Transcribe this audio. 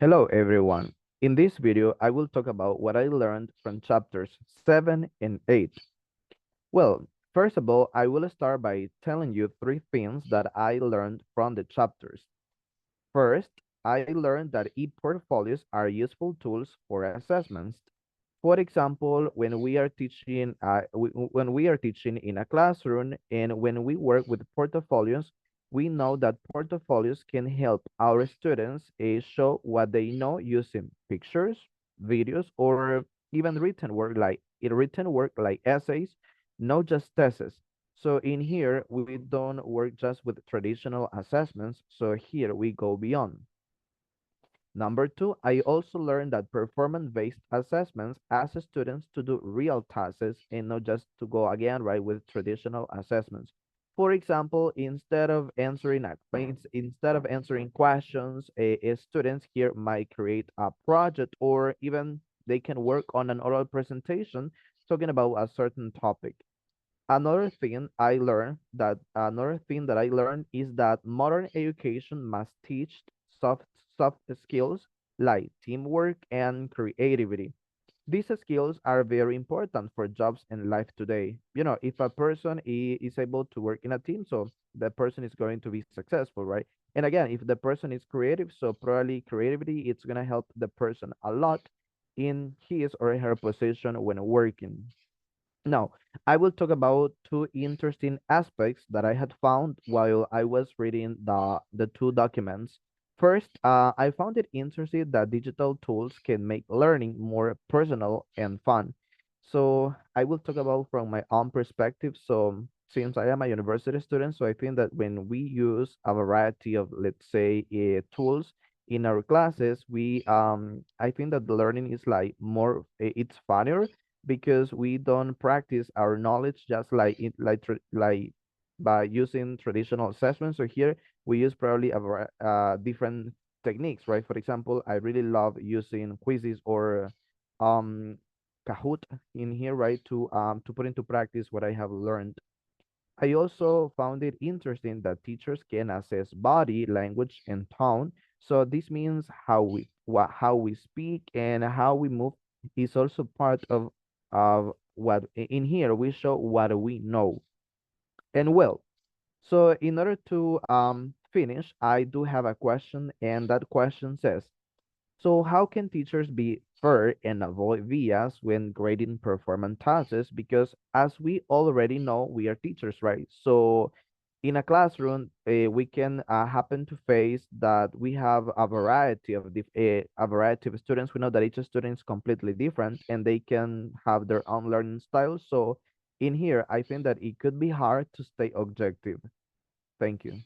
Hello everyone. In this video, I will talk about what I learned from chapters 7 and 8. Well, first of all, I will start by telling you three things that I learned from the chapters. First, I learned that e-portfolios are useful tools for assessments. For example, when we are teaching in a classroom and when we work with portfolios, we know that portfolios can help our students show what they know using pictures, videos, or even written work like essays, not just tests. So in here, we don't work just with traditional assessments. So here we go beyond. Number two, I also learned that performance-based assessments ask students to do real tasks and not just to go again, right, with traditional assessments. For example, instead of answering questions, students here might create a project or even they can work on an oral presentation talking about a certain topic. Another thing that I learned is that modern education must teach soft soft skills like teamwork and creativity. These skills are very important for jobs and life today. You know, if a person is able to work in a team, so the person is going to be successful, right? And again, if the person is creative, so probably creativity, it's gonna help the person a lot in his or her position when working. Now, I will talk about two interesting aspects that I had found while I was reading the two documents. First, I found it interesting that digital tools can make learning more personal and fun. So I will talk about from my own perspective. So since I am a university student, so I think that when we use a variety of, let's say, tools in our classes, I think that the learning is like more, it's funnier because we don't practice our knowledge just like by using traditional assessments. So here we use probably different techniques, right? For example, I really love using quizzes or um Kahoot in here, right, to put into practice what I have learned. I also found it interesting that teachers can assess body language and tone. So this means how we speak and how we move is also part of what in here we show what we know. And well, so in order to finish, I do have a question, and that question says, so how can teachers be fair and avoid bias when grading performance tasks? Because as we already know, we are teachers, right? So in a classroom, we can happen to face that we have a variety of students. We know that each student is completely different, and they can have their own learning style. So in here, I think that it could be hard to stay objective. Thank you.